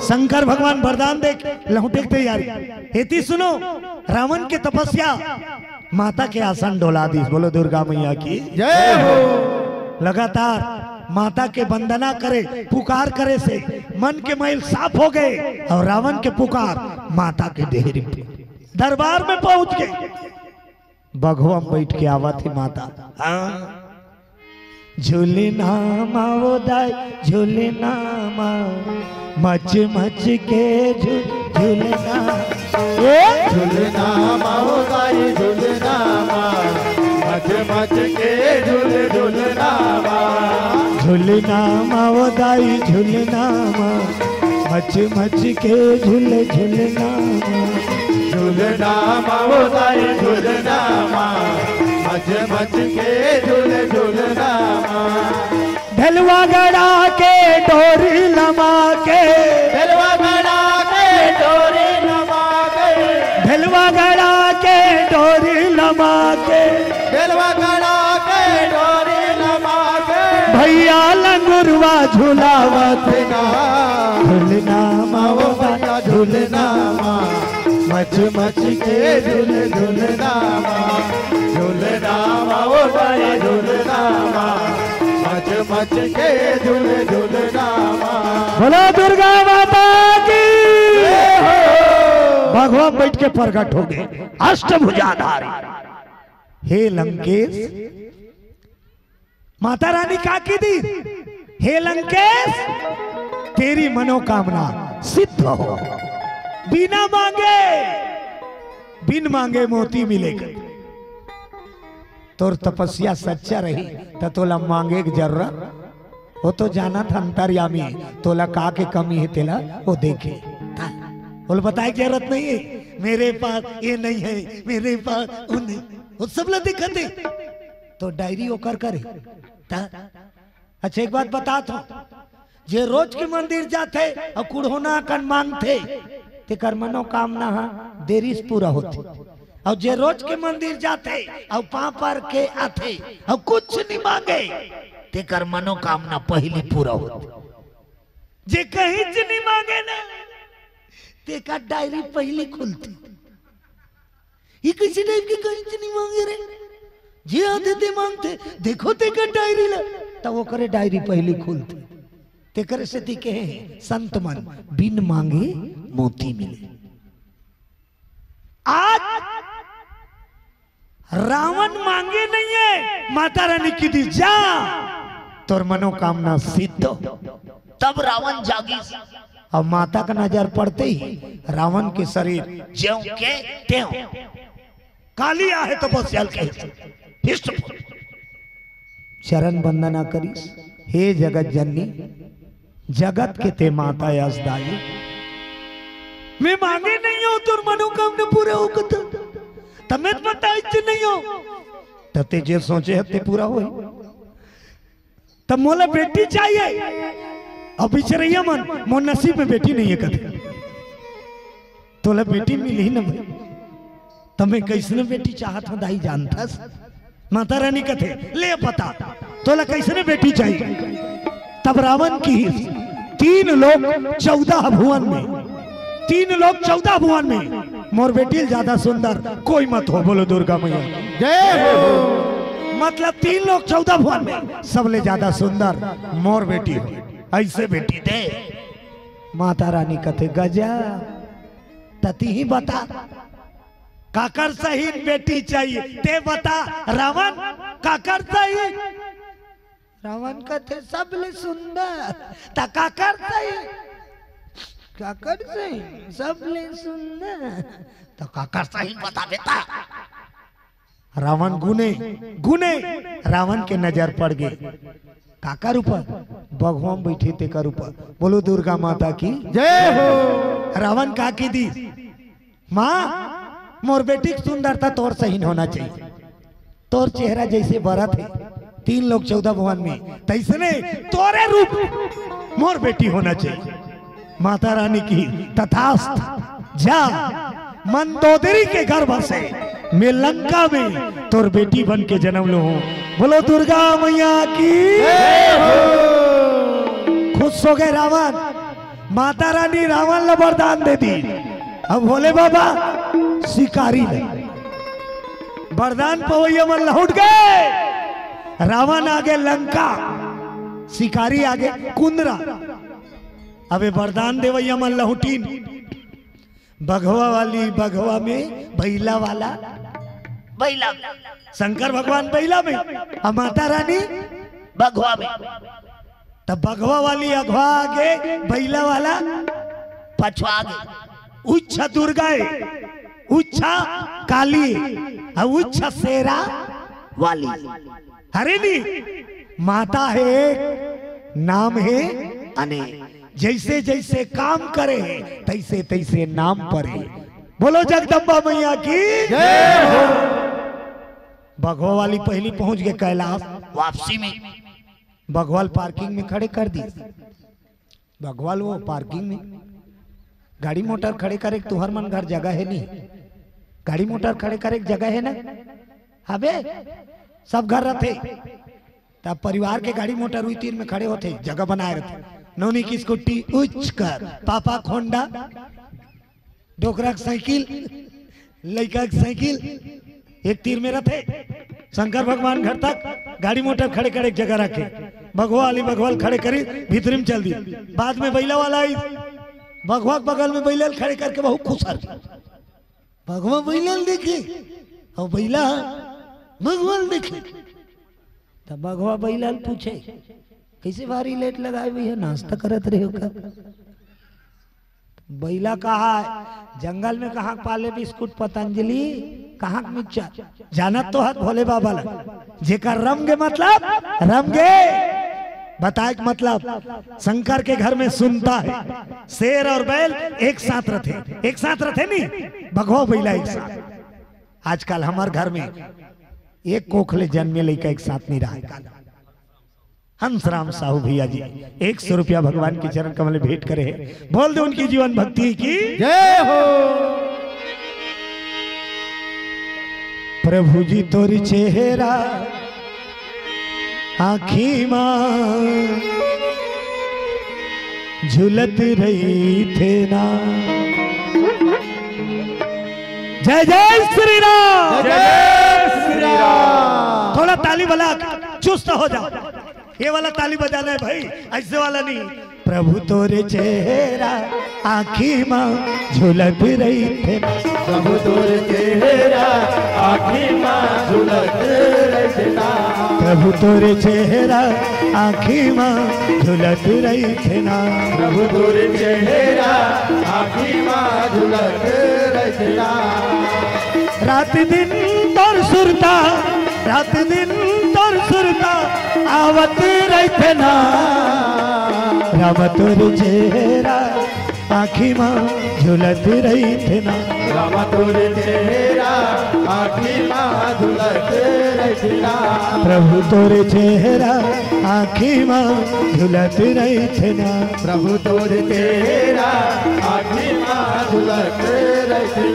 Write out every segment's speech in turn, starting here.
शंकर भगवान वरदान देख लौटे तैयारी हेती सुनो रावण की तपस्या माता के आसन डोला दी। बोलो दुर्गा मैया की जय हो। लगातार माता के वंदना करे पुकार करे से मन के मैल साफ हो गए और रावण के पुकार माता के देहरी दरबार में पहुंच गए। बघवा बैठ के आवा थी माता। झूलना माओ दाई झूलना मच मच के झूलना झूलना माओ दाई झूलना मच मच के झूलना झूलना माओ दाई झूलना मच मच के झूलना झूलना माओ दाई झूलना मच मच के झूलना ढलवा गड़ा के डोरी लमा के ढलवा गड़ा के डोरी लमा के ढलवा गड़ा के डोरी लमा के ढलवा गड़ा के डोरी लमा के भैया लंगुरवा झूलावत झूलना माओ दाई झूलना मच मच के झूलना झूलना माओ दाई झूलना मच मच के झूलना। बोलो दुर्गा माता की। भगवान बैठ के प्रकट हो गए अष्टभुजाधारी। हे लंकेश माता रानी क्या की दी। हे लंकेश तेरी मनोकामना सिद्ध हो। बिना मांगे बिन मांगे मोती मिलेगा। तोर तपस्या सच्चा रही तो तोला मांगे की जरूरत वो तो जाना था अंतर्यामी तोला का के कमी है तेला वो देखे बोल बताए जरूरत नहीं है मेरे पास ये नहीं है मेरे पास वो नहीं वो सब ला दिखते तो डायरी ओकर करे अच्छा एक बात बता तो जे रोज के मंदिर जाते और कुड़होना कन मांगते ते कर मनोकामना देरी से पूरा होती और जे रोज के मंदिर जाते और पापर के आते और कुछ नहीं मांगे ते कर मनोकामना पहली पूरा होती। जे कहीं से नहीं मांगे ना ते का डायरी पहली खुलती। ये किसी टाइप की कहीं से नहीं मांगे रे जे आते ते मांगते देखो ते का डायरी ला तब वो करे डायरी पहली खुलती। ते करे से ती कहे संत मन बिन मांगे मोती मिले। आज रावण मांगे नहीं है माता रानी की दी जा तोर मनोकामना सिद्ध तब रावण जागी और माता का नजर पड़ते ही रावण के शरीर ज्यों के त्यों कालिया है तपस्या के चरण वंदना करी। हे जगत जननी जगत के ते माता यशदाई मैं मांगे नहीं हो तुर मनोकामना पूरे हो तमें पता नहीं हो तते जे सोचे हते पूरा हो तब मोला बेटी चाहिए अब बिचरैया मन मोर नसीब में बेटी नहीं है कथे तोला बेटी मिली ही ना भाई तमें कैसने बेटी चाहत हो दाई जानता माता रानी कथे ले पता तोला कैसने बेटी चाहिए। तब रावण की 3 लोग 14 भुवन में 3 लोग 14 भुवन में मोर बेटी ज्यादा सुंदर कोई मत हो। बोलो दुर्गा मैया जय हो। मतलब 3 लोग 14 भुवन में सबले ज्यादा सुंदर मोर बेटी हो। ऐसे बेटी दे माता रानी कथे गजा तती ही बता काकर सही बेटी चाहिए ते बता रावण काकर सही रावण कथे सबले सुंदर ता काकर सही काकर सही सबले सुंदर तो काकर सही बता बेटा। रावण गुने गुने रावण के नजर पड़ गए काकर ऊपर भगवान बैठे थे कर ऊपर। बोलो दुर्गा माता की जय हो। रावण का की दी माँ मोर बेटी सुंदरता तोर सही होना चाहिए तोर चेहरा जैसे बरत है 3 लोग 14 भुवन में तैसने तोरे रूप मोर बेटी होना चाहिए। माता रानी की तथास्थ जा मंदोदरी के गर्भ से मैं लंका में तोर बेटी बन के जन्म लो हूं। बोलो दुर्गा मैया की। खुश हो गए रावण माता रानी रावण ला वरदान दे दी। अब भोले बाबा शिकारी ले वरदान पवैया मन लौट गए। रावण आगे लंका, शिकारी आगे कुंदरा। अबे वरदान देवैया मन लहुटीन। बघवा वाली बघवा में, बैला वाला बैला, शंकर भगवान बैला में और माता रानी बघवा में। तब बघवा वाली अघवा आगे, बैला वाला पछवा आगे। उच्छा दुर्गा, उच्छा काली और उच्छा शेरा वाली। अरे नहीं, माता है, नाम है अनेक। जैसे जैसे काम करे तैसे तैसे नाम परे। बोलो जगदम्बा मैया की जय हो। बघवा वाली पहली पहुंच गए कैलाश। वापसी में बघवाल पार्किंग में खड़े कर दी। बघवाल वो पार्किंग में गाड़ी मोटर खड़े करे, तुहर मन घर जगह है नहीं। गाड़ी मोटर खड़े करे जगह है ना, अबे सब घर रहते। तब परिवार के गाड़ी मोटर हुई तीर में खड़े होते, जगह बनाए रहते। नौनी की स्कूटी उच्च कर, पापा खोंडा, डोकरा साइकिल, लड़का साइकिल एक तीर में रहते। शंकर भगवान घर तक गाड़ी मोटर खड़े खड़े जगह रखे। भगवा वाली भगवाल खड़े करी, भीतर में चल दी। बाद में बैला वाला आई, भगवा बगल में बैला खड़े करके बहुत खुश है। भगवा बैला देखे और बैला भगवान देखे। तब भगवा बैला पूछे, कैसे भारी लेट लगाए भैया, नाश्ता करत रहे हो का? बैला कहा, जंगल में कहाँ पाले बिस्कुट पतंजलि, कहाँ मिर्चा। जानत तो है भोले बाबा ला, जेकर रमगे मतलब रमगे बताए मतलब शंकर के घर में सुनता है। शेर और बैल एक साथ रहते, एक साथ रहते नहीं, भगवा बैला एक साथ। आजकल हमारे घर में एक कोखले जन्मे लेकर एक साथ नहीं रहा। हंसराम साहू भैया जी 100 रुपया भगवान के चरण कमल में भेंट करे। बोल दो उनकी जीवन भक्ति की जय हो। प्रभु जी तोरी चेहरा आँखी मां झुलत रही थे ना। जय जय श्री राम, जय श्री राम। थोड़ा ताली बजा, चुस्त हो जाओ। ये वाला ताली बजाना है भाई, ऐसे वाला नहीं। प्रभु तोरे चेहरा आँखी मां झुलत रही थे। प्रभु तोरे चेहरा आँखी मां झुलत रही थे। प्रभु तोरे चेहरा आँखी मां झुलत रही थे ना। प्रभु तोरे चेहरा आँखी मां झुलत रही थे। रात दिन तोर सुरता, रात दिन तोर सुरता आवत रही थे ना। राम तोर चेहरा आँखी मां झुलत रही थे ना। राम तोरे चेहरा आँखी मां झुलत रही थे। प्रभु तोरे चेहरा आँखी मां झुलत रही थे ना। प्रभु तोरे चेहरा आँखी मां झुलत रही थे।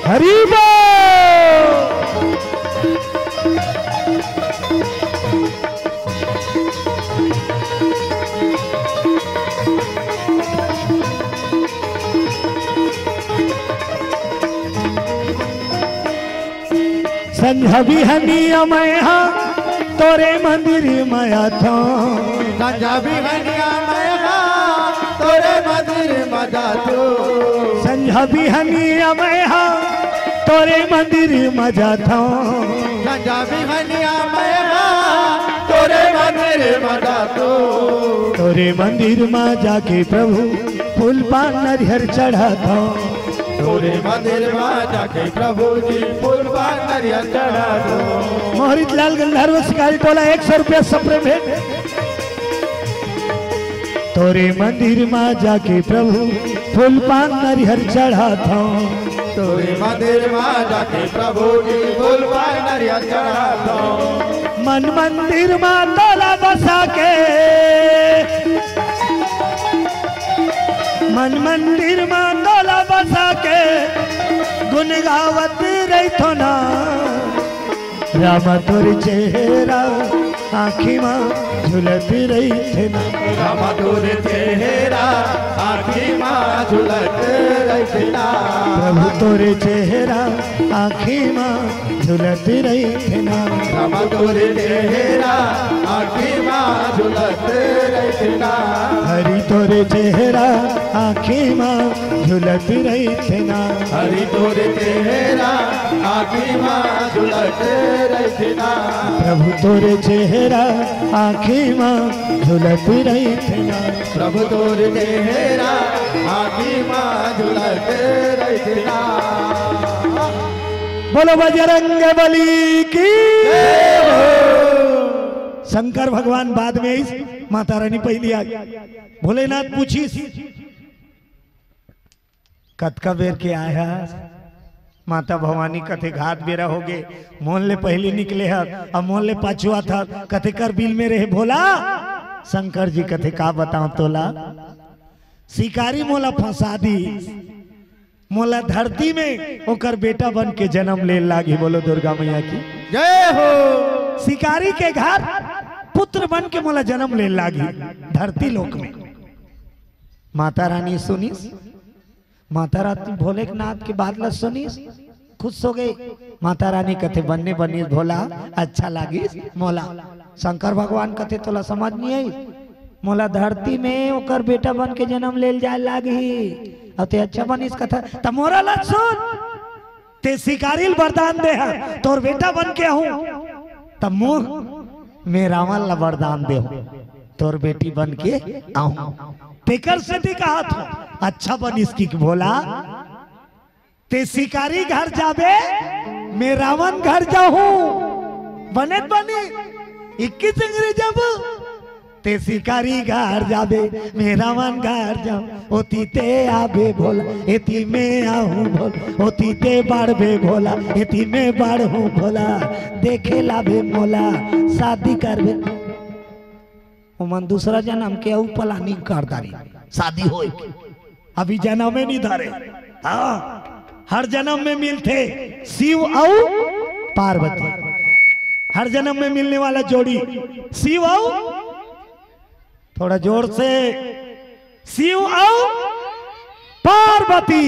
हरि बोल। संझा भी हनिया मैया तोरे मंदिर माया था। संझा भी हनिया मैया तोरे मंदिर मजा तो। संझा भी हनिया मैया तोरे मंदिर मजा था। संझा भी हनिया मैया तोरे मंदिर मजा तो। तोरे मंदिर में जाके प्रभु फूल पान नरियर चढ़ा था। तोरे मंदिर में जाके प्रभु जी फूल पान नरियर चढ़ा दो। मोहरित लाल गंधर्व शिकारी टोला 100 रुपया सप्रे भेंट। तोरे मंदिर में जाके प्रभु फूल पान नरियर चढ़ा था। तोरे मंदिर में जाके प्रभु जी फूल पान नारियल चढ़ाता हूँ। मन मंदिर में तोला बसा के, मन मंदिर में तोला बसा के गुन गावत रही थो ना। रामा तोर चेहरा आँखी में झुलत रही थे ना। रामा तोर चेहरा आँखी में झुलत रही थे ना। प्रभु तोरे चेहरा आँखी में झुलत रही थे ना। रामा तोर चेहरा आँखी में झुलत रही थे ना। हरि तोरे चेहरा आँखी में झुलत रही थे ना। हरि तोर चेहरा आँखी में झुलत रही थे ना। प्रभु तोरे चेहरा आँखी में झुलत रही थे ना। प्रभु तोर चेहरा आँखी में झुलत रही थे ना। बोलो बजरंग बली की। शंकर भगवान बाद में इस, माता रानी पहली आ गई। भोलेनाथ पूछीस कतका बेर के आया। माता भवानी कथे घाट बेरा हो गए, मोल ले पहले निकले है अब मोल ले पाछुआ था। कथे कर बिल में रहे भोला। शंकर जी कथे का बताऊं तोला। शिकारी मोला फंसा दी, मोला धरती में ओकर बेटा बन के जन्म ले लागी। बोलो दुर्गा मैया की जय हो। शिकारी के घर पुत्र बन के मोला जन्म ले लागी धरती लोक में। माता रानी सुनीस, माता रानी भोलेनाथ की बात ल सुनीस, खुश हो गई। माता रानी कथे बनने बनी भोला अच्छा लागी मोला। शंकर भगवान कथे तोला समझ नहीं आई, मोला धरती में ओकर बेटा बन के जन्म ले जाए लागी। अब ते अच्छा बनिस कथा त मोरा ला सुन, ते शिकारी वरदान दे है तोर बेटा बन के हूँ तब मुँह में रावण ला वरदान दे तोर बेटी बन के आऊं। तेकर से कहा था अच्छा बनिस की भोला। ते शिकारी घर जाबे मैं रावण घर जाऊं बने बनी 21 अंग्रेज जब। ते शिकारी घर जाबे मैं रावण घर जाऊं। होती ते आबे भोला एती मैं आऊं भोला। होती ते बाढ़बे भोला एती मैं बाढ़ूं भोला। देखे लाभे मोला शादी करबे। मन दूसरा जन्म के प्लानिंग कर दारी शादी हो। अभी जन्म में नहीं धारे। हाँ हर जन्म में मिलते शिव और पार्वती। हर जन्म में मिलने वाला जोड़ी शिव और, थोड़ा जोर से, शिव और पार्वती।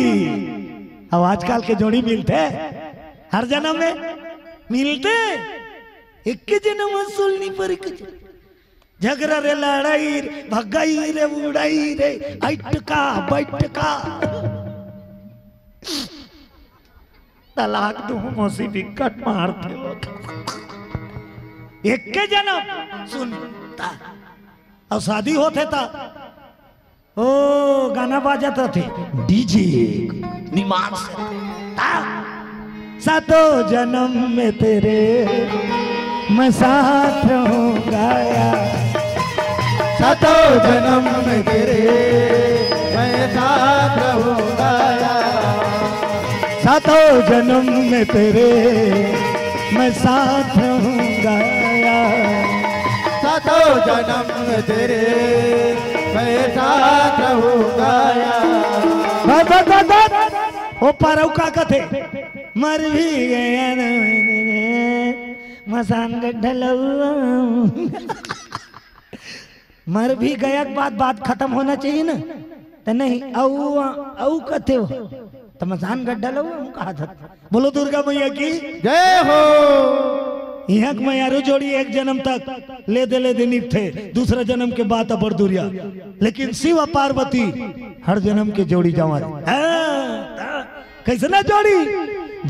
अब आजकल के जोड़ी मिलते हर जन्म में मिलते। एक जन्म में सुननी पड़ी झगड़ा रे लड़ाई भगाई रे उड़ाई रे अटका बैठका तलाक दू मौसी विकट मारते एक के जन्म सुनता। और शादी होते था ओ गाना बाजाता थे डीजे निमान से। सातों जन्म में तेरे मैं साथ रहूंगा। सातों जन्म में तेरे मैं साथ रहूंगा। सातों जन्म में तेरे मैं साथ रहूंगा। सातों जन्म में तेरे मैं साथ रहूंगा। ओ पारव का कथे मर भी गया मसान गड्ढा मर भी गया बात खत्म होना चाहिए ना। तो नहीं औ कथे हो तो मसान गड्ढा लो कहा था। बोलो दुर्गा मैया की जय हो। यहाँ मैं यारो जोड़ी एक जन्म तक ले दे निक थे, दूसरा जन्म के बाद अबर दुरिया। लेकिन शिव पार्वती हर जन्म के जोड़ी जमा। कैसे ना जोड़ी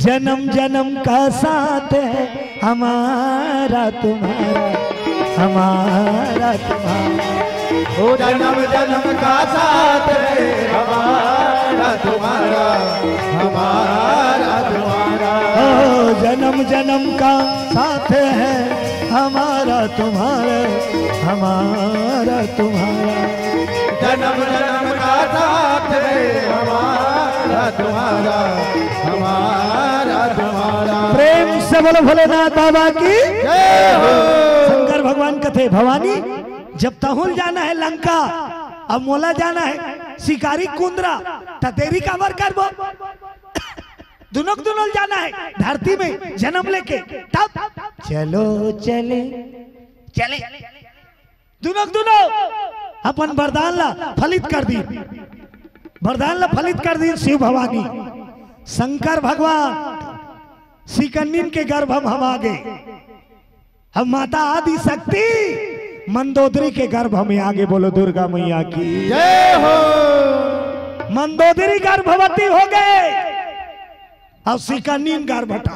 जन्म जन्म का साथ है हमारा तुम्हारा हमारा तुम्हारा। ओ जन्म जन्म का साथ है हमारा तुम्हारा हमारा तुम्हारा। ओ जन्म जन्म का साथ है हमारा तुम्हारा हमारा तुम्हारा। जन्म जन्म का साथ साथ है हमारा तुम्हारा, हमारा तुम्हारा। प्रेम से बोलो भोलेनाथ बाबा की जय हो। शंकर भगवान कथे भवानी जब तहुल जाना है लंका, अब मोला जाना है शिकारी कुंद्रा, ततेरी का वर कर वो दुनक दुनल जाना है धरती में जन्म लेके, तब चलो चले चले दुनक दुनो अपन वरदान ला फलित कर दी, वरदान ला फलित कर दी शिव भवानी। शंकर भगवान सिकन्नीन के गर्भ हम आ गए, हम माता आदि शक्ति मंदोदरी के गर्भ में आगे। बोलो दुर्गा मैया की जय हो। मंदोदरी गर्भवती हो गए, अब सिकन्नीन गर्भवती,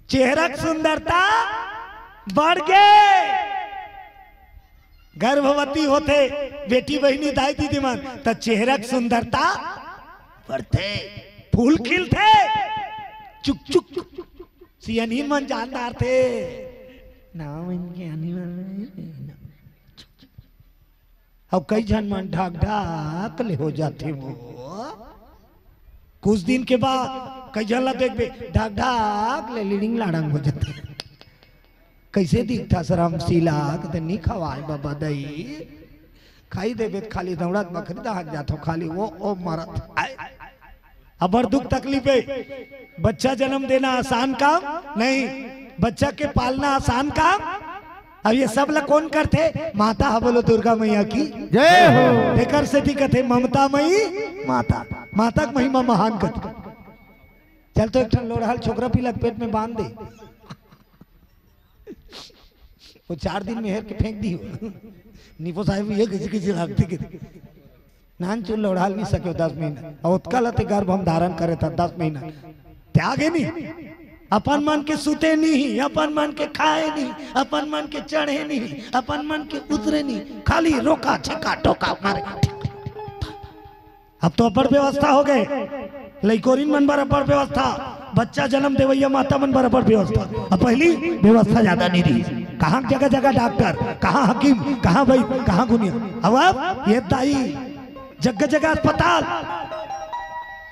चेहरा की सुंदरता बढ़ गए। गर्भवती होते बेटी बहनी दाई दीदी मन तो चेहरा की सुंदरता बढ़ते, फूल खिलते, चुक चुक सियनीन मन जानदार थे नाम इनके अब कई जन मन ढाक ढाक ले हो जाते वो। कुछ दिन के बाद कई जन ला देख ढाक ढाक ले लीडिंग लाड़ंग हो जाते। कैसे दिखता शरम शीला कहते नहीं खवाए बाबा दही खाई देवे खाली दौड़त बकरी दहाक जातो खाली वो ओ मरत। अबर दुख तकलीफ है, बच्चा जन्म देना आसान काम नहीं, बच्चा के पालना आसान काम। अब ये सब ला कौन करते? माता है। बोलो दुर्गा मैया की जय हो। देकर से दिखते ममता मई माता, माता की महिमा महान करते। चल तो एक ठन लोड़हल छोकरा पीला पेट में बांध दे, वो 4 दिन में हेर के फेंक दी हो। नीपो साहब ये किसी किसी लगती कि नान चुन लोड़ाल नहीं सके 10 महीना, और उत्कल गर्भ हम धारण करे था 10 महीना त्यागे नहीं। अपन मन के सुते नहीं, अपन मन के खाए नहीं, अपन मन के चढ़े नहीं, अपन मन के उतरे नहीं, खाली रोका छक्का टोका मारे। अब तो अपर व्यवस्था हो गए, लइकोरिन मन बराबर व्यवस्था, बच्चा जन्म देवैया माता मन बराबर व्यवस्था। अब पहली व्यवस्था ज्यादा नहीं रही, कहाँ जगह जगह डॉक्टर, कहाँ हकीम, कहाँ वैद्य, कहाँ गुनिया। अब ये दाई जगह जगह अस्पताल,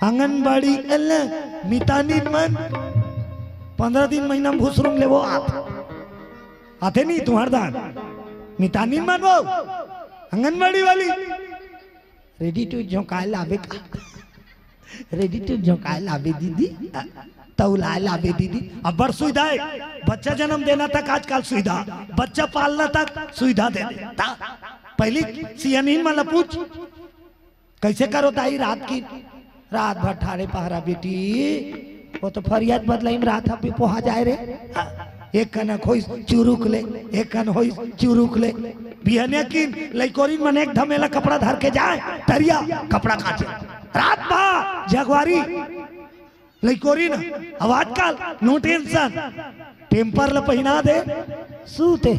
आंगनबाड़ी अलग, मितानिन मन 15 दिन महीना में घुसरूंग ले वो आते नहीं तुम्हार दान मितानिन मन वो आंगनबाड़ी वाली रेडी टू झोंकाए लावे का, रेडी टू झोंकाए लावे दीदी, तौलाए लावे दीदी। अब बड़ सुविधा है, बच्चा जन्म देना तक आजकल सुविधा, बच्चा पालना तक सुविधा दे देता। पहली सियानीन वाला पूछ कैसे करो ताई रात की, रात भर ठाड़े पहरा बेटी, वो तो फरियाद बदलाई रात अभी पोहा जाए रे। एक कन खोई चुरुक ले, एक कन होई चुरुक ले, बिहने की लइकोरिन मन एक धमेला कपड़ा धर के जाए, तरिया कपड़ा काचे रात भा जगवारी लइकोरिन। आवाज काल नो टेंशन, टेम्पर ला पहना दे सूते,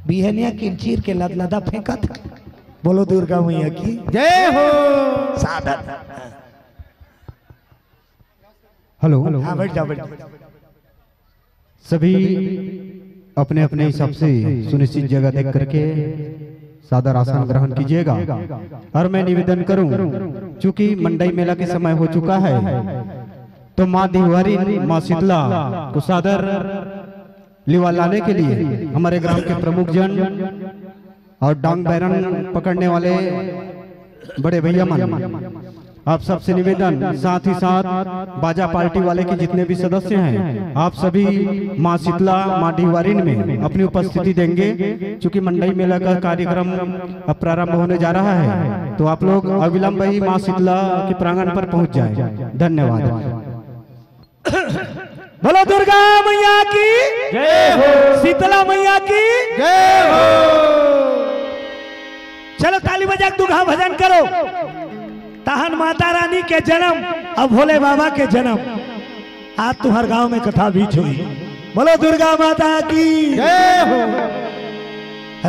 बिहनिया की चीर के लदलदा फेंका था। बोलो दुर्गा मैया की जय हो। साधन। हेलो, हाँ बैठ जाओ, बैठ जाओ। सभी अपने अपने हिसाब से सुनिश्चित जगह देख करके सादर आसन ग्रहण कीजिएगा। और मैं निवेदन करूं, चूंकि मंडई मेला के समय हो चुका है, तो माँ देहवारी माँ शीतला को सादर लिवा लाने के लिए हमारे ग्राम के प्रमुख जन और डांग बैरन पकड़ने वाले बड़े भैया मन, आप सबसे निवेदन, साथ ही साथ बाजा पार्टी वाले के जितने भी सदस्य हैं, आप सभी माँ शीतला माँ डिवारिन में अपनी उपस्थिति देंगे। क्योंकि मंडई मेला का कार्यक्रम अब प्रारंभ होने जा रहा है, तो आप लोग अविलंब ही माँ शीतला के प्रांगण पर पहुंच जाएं। धन्यवाद। बोलो दुर्गा मैया की जय हो। शीतला मैया की जय हो। चलो ताली बजा के दुर्गा भजन करो। तहन माता रानी के जन्म अब भोले बाबा के जन्म आज तुम्हारे गांव में कथा बीच हुई। बोलो दुर्गा माता की जय हो।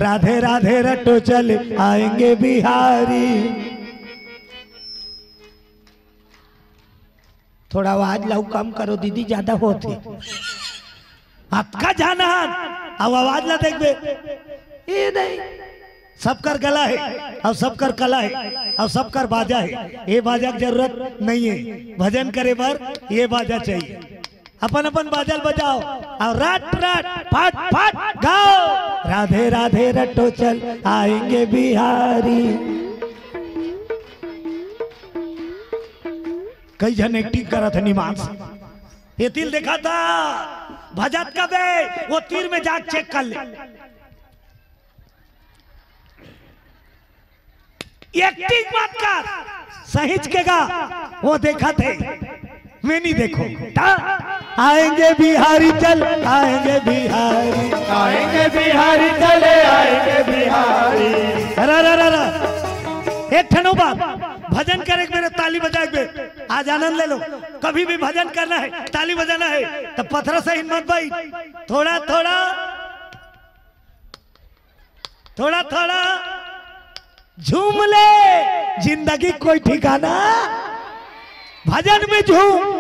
राधे राधे रटो चल आएंगे बिहारी। थोड़ा आवाज लाऊ कम करो दीदी, ज्यादा होती आपका जाना अब आवाज ला देख बे। ये नहीं सबकर गला है और सबकर कला है और सबकर बाजा है। ये बाजा की जरूरत नहीं है, भजन करे बार ये बाजा चाहिए। अपन अपन बाजल बजाओ और रात रात फाट फाट गाओ। राधे राधे रटो चल आएंगे बिहारी। कई जन एक्टिंग करा था निमांस, ये तिल देखा था भजत कब है वो तीर में जाके चेक कर ले। एक्टिंग मत कर, सहिच के गा वो देखा थे मैं नहीं देखो। आएंगे बिहारी चल आएंगे बिहारी, आएंगे बिहारी चले आएंगे बिहारी। एक ठनो बात भजन करे मेरे ताली बजाए बे, आज आनंद ले लो। कभी भी भजन करना है ताली बजाना है तो पत्थर से हिम्मत भाई, थोड़ा थोड़ा थोड़ा थोड़ा झूम ले। जिंदगी कोई ठिकाना भजन में झूम।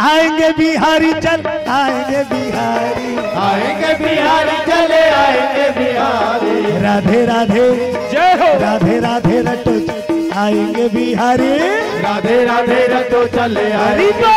आएंगे बिहारी चल आएंगे बिहारी, आएंगे बिहारी चले आएंगे बिहारी। राधे राधे जय हो। राधे राधे रटो आएंगे बिहारी। राधे राधे रटो चले आएंगे।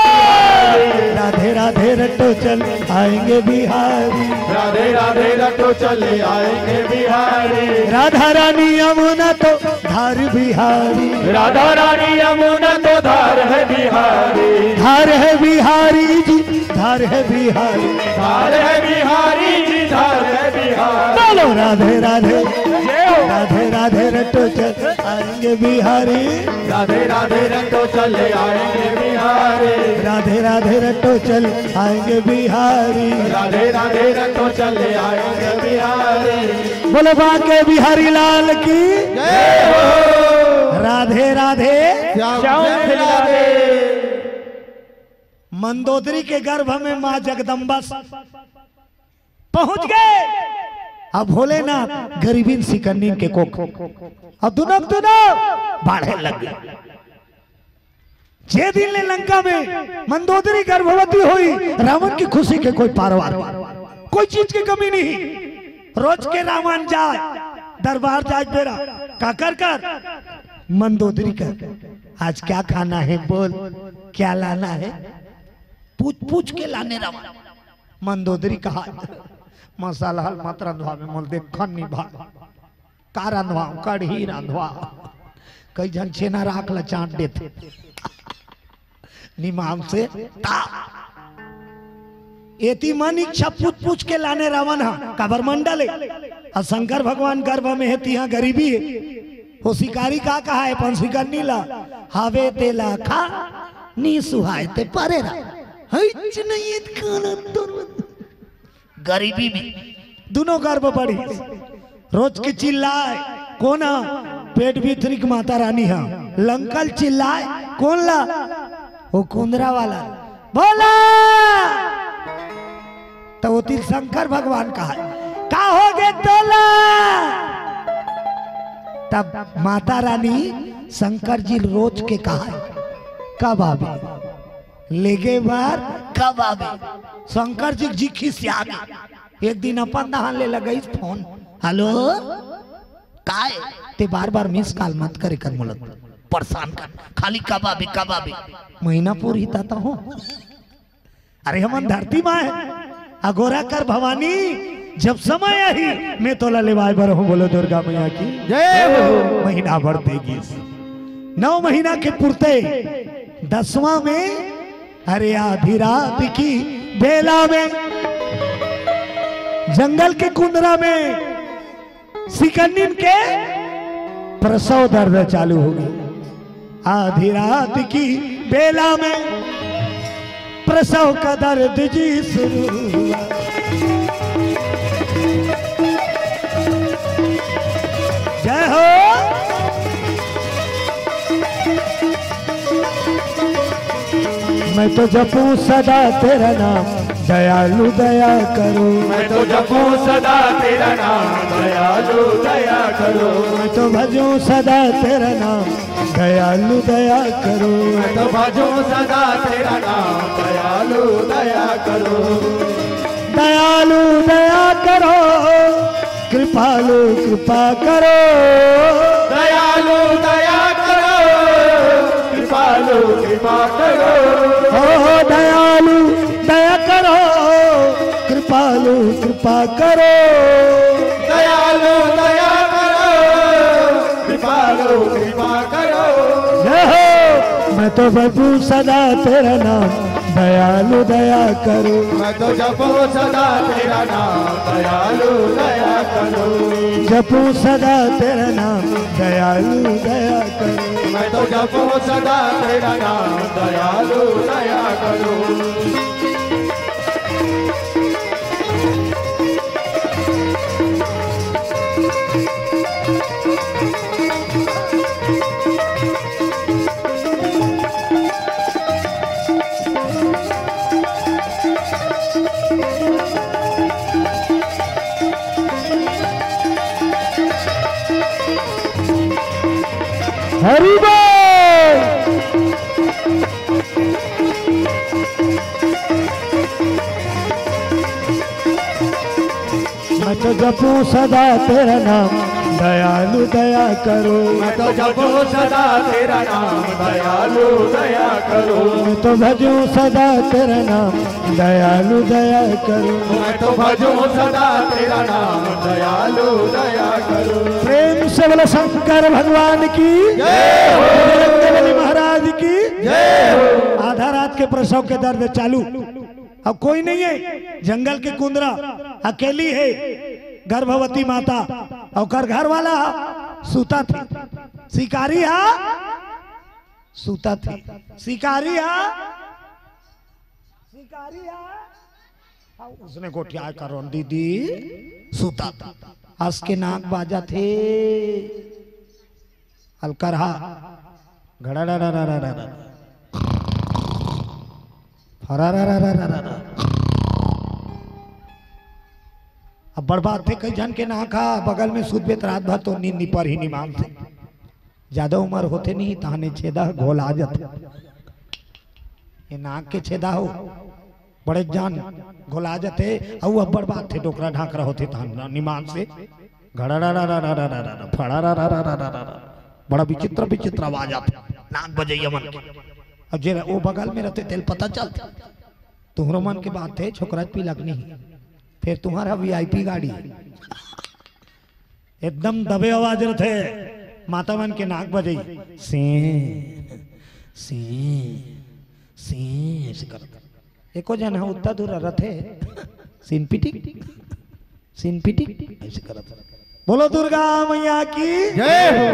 राधे राधे रटो चल आएंगे बिहारी। राधे राधे रटो चले आएंगे बिहारी। राधा रानी यमुना तो धार बिहारी, राधा रानी यमुना तो धार है बिहारी। धार है बिहारी जी धार है बिहारी, धार है बिहारी जी धार है बिहारी। बोलो राधे राधे जय हो। राधे राधे रटो चल आएंगे बिहारी। राधे राधे रटो चले आएंगे बिहारी। राधे राधे रटो चल आएंगे बिहारी। राधे राधे रटो चले आएंगे बिहारी। बोलो बाके बिहारी लाल की जय हो। राधे राधे। श्याम राधे। मंदोदरी के गर्भ में मां जगदम्बा पहुंच गए। अब भोलेनाथ गरीबीन सिकन्नीन के कोख अब दुनक बाढ़े लग गए। जे दिन ने लंका में मंदोदरी गर्भवती हुई, रावण की खुशी के कोई पारवार, कोई चीज की कमी नहीं। रोज के रावण जाए दरबार जाए बेरा का कर मंदोदरी कर आज क्या खाना है बोल, क्या लाना है, पूछ पूछ के लाने रावण। मंदोदरी कहा मसाला हल मत रंधवा में मोल देख खन्नी भा का रंधवा कढ़ी रंधवा। कई जन छेना राख ला चाट देते निमाम से ता एती मन इच्छा पूछ पूछ के लाने रावण हा कबर मंडल है और शंकर भगवान गर्भ में है तिहा गरीबी है। वो शिकारी का कहा है पन शिकार नीला हावे तेला खा नी सुहाए ते परेरा हिच नहीं खाना गरीबी में दोनों गर्भ बढ़ी। रोज के चिल्लाए कोना पेट भीतरी माता रानी हा लंकल चिल्लाए कौन ला वो कुंदरा वाला बोला तो वो तीर शंकर भगवान कहा का हो गए तोला। तब माता रानी शंकर जी रोज के कहा कब आवे लेगे बार कब आवे। शंकर जी खिसिया गए। एक दिन अपन दहान ले लगा इस फोन हेलो काय ते बार बार मिस कॉल मत करे कर मुलत परेशान कर खाली कब आवे महीना पूर ही ताता हो। अरे हमन धरती माँ है अगोरा कर भवानी जब समय आई मैं तोला लेवाय बर हो बोलो दुर्गा मैया की जय हो। महीना भर देगी 9 महीना के पुरते 10वां में अरे आधी रात की बेला में जंगल के कुंदरा में सिकन्निन के प्रसव दर्द चालू हो गई। आधी रात की बेला में प्रसव का दर्द जी शुरू हुआ। जय हो। मैं तो जपूं सदा तेरा नाम दयालु दया करो। मैं तो जपूं सदा तेरा नाम दयालु दया करो। मैं तो भजूं सदा तेरा नाम दयालु दया करो। मैं तो भजूं सदा तेरा नाम दयालु दया करो। दयालु दया करो कृपालु कृपा करो, दयालु दया करो, कृपालु कृपा करो, ओ दयालु दया करो, कृपालु कृपा करो, दयालु दया करो, कृपालु कृपा करो। जय हो। मैं तो बजू सदा तेरा नाम, दयालु दया करो। मैं तो जपो सदा तेरा नाम, दयालु दया करो। जपू सदा तेरा नाम, दयालु दया करो। मैं तो जपो सदा तेरा नाम, दयालु दया करो। हरि बोल। मैं तो जपू सदा तेरा नाम, दयालु दया करो। मैं तो जपो सदा तेरा नाम, दयालु दया करो। मैं तो भजू सदा तेरा नाम, दयालु दया करो। मैं तो भजो सदा तेरा नाम, दयालु दया करो। प्रेम से बोलो शंकर भगवान की जय हो। बजरंगबली महाराज की जय हो। आधा रात के प्रसव के दर्द चालू, अब कोई नहीं है, जंगल की कुंदरा अकेली है, गर्भवती माता और घर वाला सूता थी, शिकारी हा सूता थी, शिकारी हा उसने गोठिया करो दीदी सूता था, हंस के नाक बाजा थे, हलकरहा घड़ा अब बर्बाद थे कई जन के ना खा, बगल में सूद बेत रात भर तो नींद पर ही निमाम से, ज्यादा उम्र होते नहीं ताने छेदा घोल आ जाते, ये नाक के छेदा हो बड़े जान घोल आ जाते, और अब बर्बाद थे डोकरा ढाक रहे होते निमान से, घड़ा बड़ा विचित्र विचित्र आवाज आता, नाक बजैया मन के, अब जे वो बगल में रहते तेल पता चलता तुम्हारो मन के बात थे, छोकरा पी लगनी, फिर तुम्हारा वीआईपी गाड़ी एकदम दबे आवाज रहते, माता मन के नाक बजई सी सी सी ऐसे करता, एको जन है उतना दूर रहते सीन पिटिक ऐसे करता। बोलो दुर्गा मैया की जय हो।